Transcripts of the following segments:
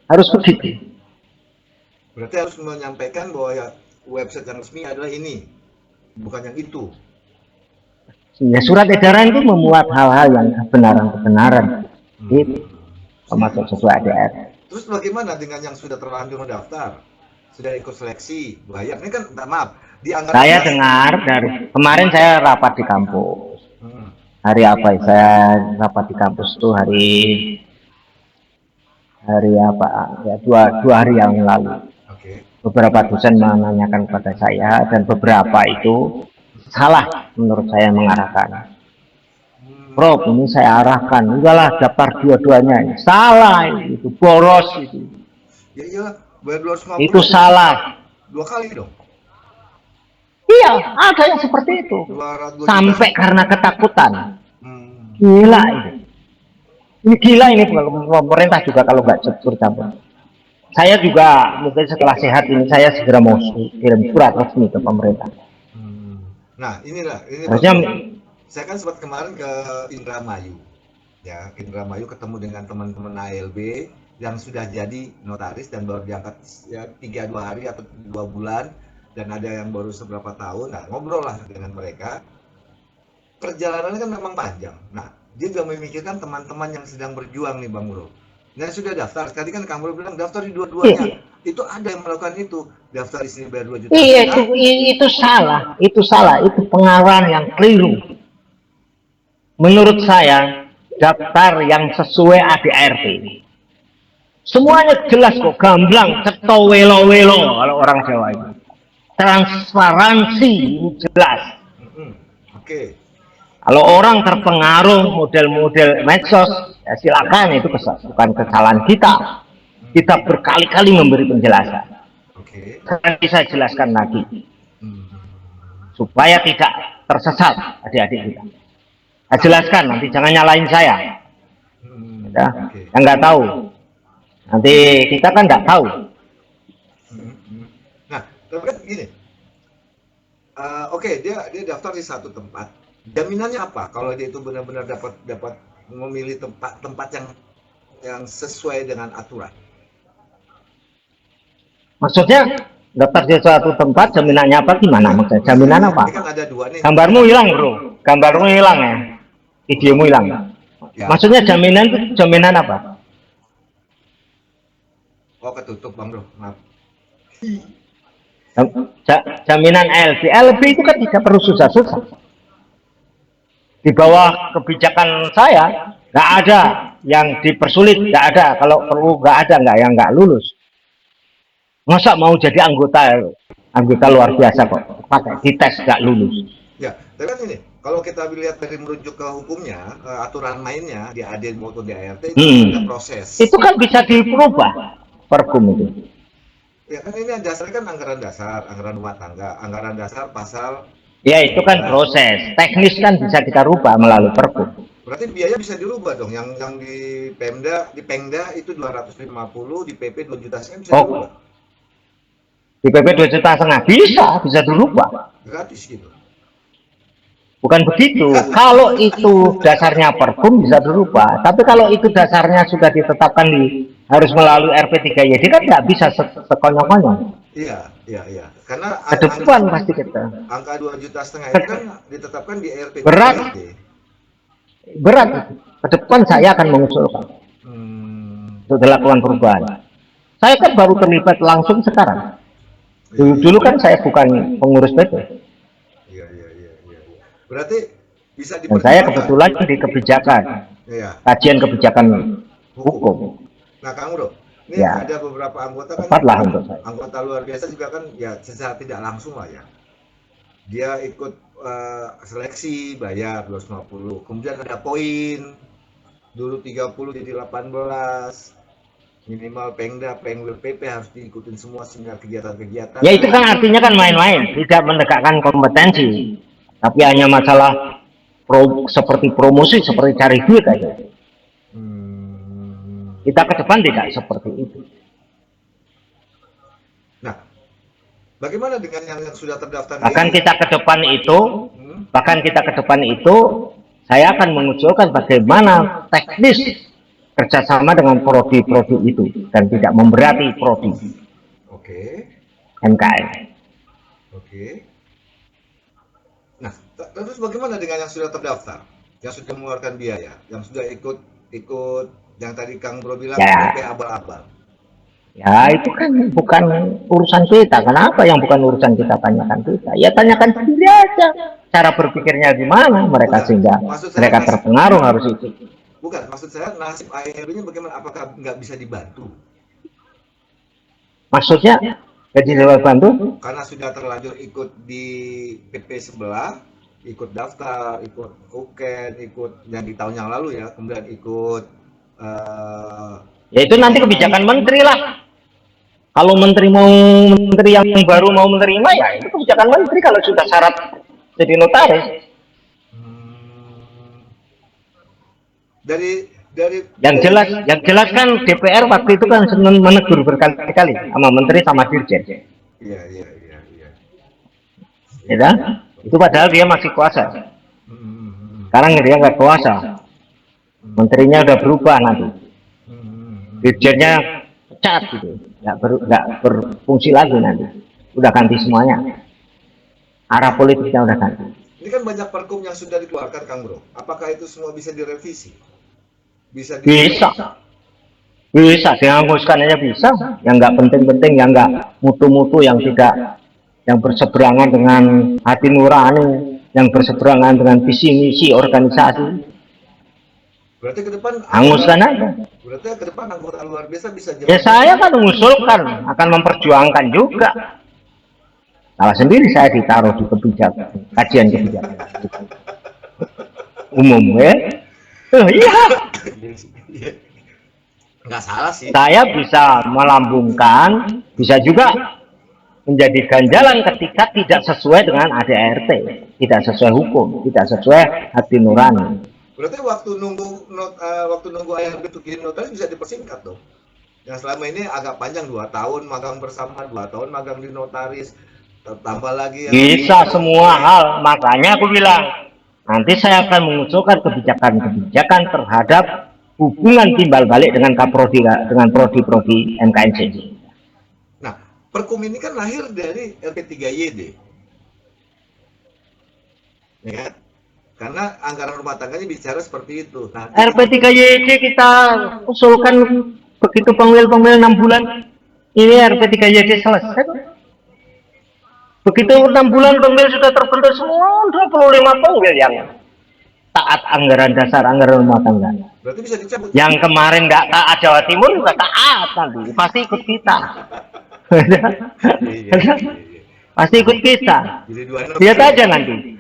Harus begitu. Berarti harus menyampaikan bahwa ya, website yang resmi adalah ini, bukan yang itu. Ya, surat edaran itu memuat hal-hal yang kebenaran-kebenaran. Hmm. Itu termasuk sesuai ADR. Terus bagaimana dengan yang sudah terlanjur mendaftar? Sudah ikut seleksi, bayar. Ini kan, maaf, di anggaran Saya dasar. dengar dari kemarin saya rapat di kampus. Hmm. Hari apa ya? Saya rapat di kampus itu hari apa? Ya, dua hari yang lalu. Oke. Beberapa dosen menanyakan kepada saya dan beberapa itu salah menurut saya mengarahkan. Hmm. Prof, ini saya arahkan, udahlah daftar dua-duanya. Salah itu, boros itu. Ya iyalah, bayar Itu 250 salah. dua kali dong. Iya, ada yang seperti itu. 2 juta. Sampai karena ketakutan. Hmm. Gila itu. Ini gila ini pemerintah juga kalau nggak campur. Saya juga mungkin setelah sehat ini saya segera mau kirim surat resmi ke pemerintah. Hmm. Nah, ini Bang Harusnya Bro. Saya kan sempat kemarin ke Indramayu. Ya, Indramayu ketemu dengan teman-teman ALB yang sudah jadi notaris dan baru diangkat ya 3 2 hari atau 2 bulan, dan ada yang baru seberapa tahun. Nah, ngobrol lah dengan mereka. Perjalanannya kan memang panjang. Nah, dia juga memikirkan teman-teman yang sedang berjuang nih Bang Bro. Nah, sudah daftar. Tadi kan Kang Bro bilang daftar di dua-duanya. iya, Itu ada yang melakukan itu. Daftar di sini bayar 2 juta iya setengah. itu salah, itu pengarahan yang keliru. Menurut saya daftar yang sesuai ADRT. Semuanya jelas kok, gamblang, ceto welo-welo kalau orang Jawa itu. Transparansi jelas. Hmm, oke. Kalau orang terpengaruh model-model medsos, ya silakan itu bukan kesalahan kita. Kita Hmm, berkali-kali memberi penjelasan. oke. Nanti saya jelaskan lagi Hmm, supaya tidak tersesat adik-adik kita. Saya nah, jelaskan nanti jangan nyalain saya. Ya, oke. yang nggak tahu. Nanti kita kan nggak tahu. Hmm. Nah, tapi kan gini. Oke, dia dia daftar di satu tempat. Jaminannya apa kalau dia itu benar-benar dapat dapat memilih tempat yang sesuai dengan aturan? Maksudnya daftar di suatu tempat jaminannya apa gimana? Ya, Maksudnya misalnya jaminan ini apa? kan ada dua nih. Gambarmu hilang bro, gambarmu Ya, hilang ya, videomu hilang. ya. Maksudnya jaminan itu jaminan apa? Oh, ketutup Bang Bro. Maaf. Jaminan LB, LB itu kan tidak perlu susah-susah. Di bawah kebijakan saya nggak ada yang dipersulit, nggak ada. Kalau perlu nggak ada, nggak yang nggak lulus. Masa mau jadi anggota luar biasa kok pakai dites nggak lulus? Ya, tapi kan ini, kalau kita lihat dari merujuk ke hukumnya, aturan mainnya di AD maupun di ART itu kan ada proses. Itu kan bisa diubah pergum itu. Ya kan ini dasarnya kan anggaran dasar, anggaran rumah tangga, anggaran dasar pasal Ya itu kan 17. proses teknis kan bisa kita rubah melalui pergub. Berarti biaya bisa dirubah dong. Yang di Pemda itu 250, di PP 2 juta sekian bisa dirubah. Oh, di PP 2,5 juta bisa dirubah. Gratis gitu. Bukan begitu. Kalau itu dasarnya pergum bisa dirubah. Tapi kalau itu dasarnya sudah ditetapkan harus melalui RP3YD kan nggak bisa sekonyong-konyong. Iya, iya, iya. Karena Ke depan pasti kita. angka 2,5 juta itu kan ditetapkan di Berat, RP3YD. berat. Ke depan saya akan mengusulkan Hmm, untuk dilakukan perubahan. Saya kan baru terlibat langsung sekarang. iya, Dulu kan saya bukan pengurus PT. iya, iya, iya, iya. Berarti bisa Dan saya dipertimbangkan. kebetulan di kebijakan, Iya, kajian kebijakan hukum. hukum. Nah, Kang Bro, ini Ya, ada beberapa anggota kan yang tepatlah untuk saya. anggota luar biasa juga kan ya secara tidak langsung lah ya. Dia ikut seleksi bayar 250. Kemudian ada poin. Dulu 30 jadi 18. Minimal Pengda, Pengwil PP harus diikutin semua kegiatan-kegiatan. Ya itu kan artinya kan main-main, tidak menegakkan kompetensi, tapi hanya masalah seperti promosi, seperti cari duit aja. Hmm. Kita ke depan tidak seperti itu. Nah, bagaimana dengan yang sudah terdaftar Bahkan di? kita ke depan itu, bahkan kita ke depan itu, saya akan mengusulkan bagaimana teknis kerjasama dengan prodi-prodi itu dan tidak memberati prodi Oke. MKN. Oke. Nah, terus bagaimana dengan yang sudah terdaftar, yang sudah mengeluarkan biaya, yang sudah ikut yang tadi Kang Bro bilang Ya. DP abal-abal? Ya itu kan bukan urusan kita. Kenapa yang bukan urusan kita tanyakan kita? Ya tanyakan sendiri aja. Cara berpikirnya gimana mereka sehingga mereka terpengaruh harus itu. Bukan, maksud saya nasib ARB-nya bagaimana? Apakah nggak bisa dibantu? Maksudnya jadi bantu? Karena sudah terlanjur ikut di PP sebelah, ikut daftar, ikut UKEN, ikut yang di tahun yang lalu ya, kemudian ikut ya itu nanti kebijakan menteri lah. Kalau menteri yang baru mau menerima ya itu kebijakan menteri kalau sudah syarat jadi notaris. Yang jelas kan DPR waktu itu kan menegur berkali-kali sama menteri sama dirjen. Iya. Ya, itu padahal dia masih kuasa. Sekarang dia nggak kuasa. Menterinya udah berubah nanti. Dirjennya pecat gitu, nggak berfungsi lagi nanti. Udah ganti semuanya. Arah politiknya udah ganti. Ini kan banyak perkum yang sudah dikeluarkan, Kang Bro. Apakah itu semua bisa direvisi? Bisa. Dihanguskan aja bisa. Yang nggak penting-penting, yang nggak mutu-mutu, yang tidak, yang berseberangan dengan hati nurani, yang berseberangan dengan visi misi organisasi. Berarti ke depan hanguskan aja. Berarti ke depan anggota luar biasa bisa jalan. Ya saya kan mengusulkan, akan memperjuangkan juga. Salah sendiri saya ditaruh di kebijakan, kajian kebijakan umum ya. Iya. Nggak salah sih. Saya bisa melambungkan, bisa juga menjadi ganjalan ketika tidak sesuai dengan ADART, tidak sesuai hukum, tidak sesuai hati nurani. Berarti waktu nunggu ARB untuk kirim notaris bisa dipersingkat dong. Yang selama ini agak panjang, 2 tahun magang bersama, 2 tahun magang di notaris, tambah lagi. Bisa semua hal, makanya aku bilang nanti saya akan mengusulkan kebijakan-kebijakan terhadap hubungan timbal balik dengan kaprodi, dengan prodi-prodi MKNC. Nah, perkum ini kan lahir dari RP3YD, ya kan? Karena anggaran rumah tangganya bicara seperti itu. Nah, RP3YD kita usulkan begitu pemil 6 bulan, ini RP3YD selesai. Begitu 6 bulan pemil sudah terbentuk semua 25 pemil yang taat anggaran dasar anggaran rumah tangga. Berarti bisa dicabut. Yang kemarin nggak taat Jawa Timur juga taat nanti, pasti ikut kita. Pasti ikut kita. Lihat aja nanti.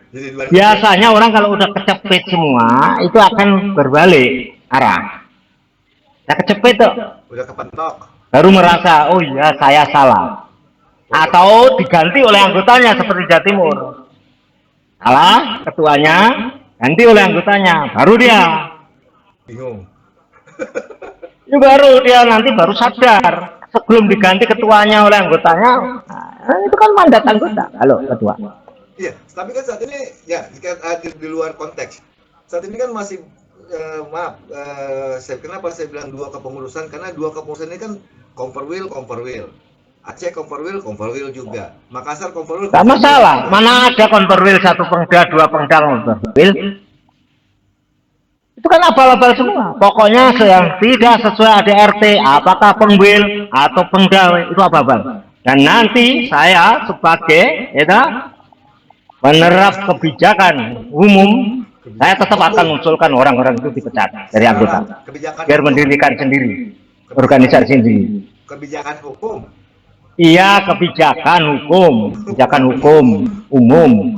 Biasanya orang kalau udah kecepet semua itu akan berbalik arah. Ya kecepet tuh. Udah kepentok. Baru merasa, oh iya saya salah. Atau diganti oleh anggotanya seperti Jawa Timur. Salah ketuanya, ganti oleh anggotanya, baru dia bingung. Ini baru dia nanti baru sadar sebelum diganti ketuanya oleh anggotanya. Nah, itu kan mandat anggota kalau ketua. Iya, tapi kan saat ini ya di luar konteks. Saat ini kan masih kenapa saya bilang 2 kepengurusan, karena 2 kepengurusan ini kan Komperwil, Aceh Komperwil juga, Makassar Komperwil. Tak masalah, mana ada Komperwil 1 Pengda, 2 Pengda Komperwil. Itu kan abal-abal semua. Pokoknya yang tidak sesuai ADART, apakah Pengwil atau Pengda, itu abal-abal. Dan nanti saya sebagai menerap kebijakan umum, saya tetap akan mengusulkan orang-orang itu dipecat dari anggota, biar mendirikan sendiri, organisasi sendiri. Kebijakan hukum. Iya, kebijakan hukum umum.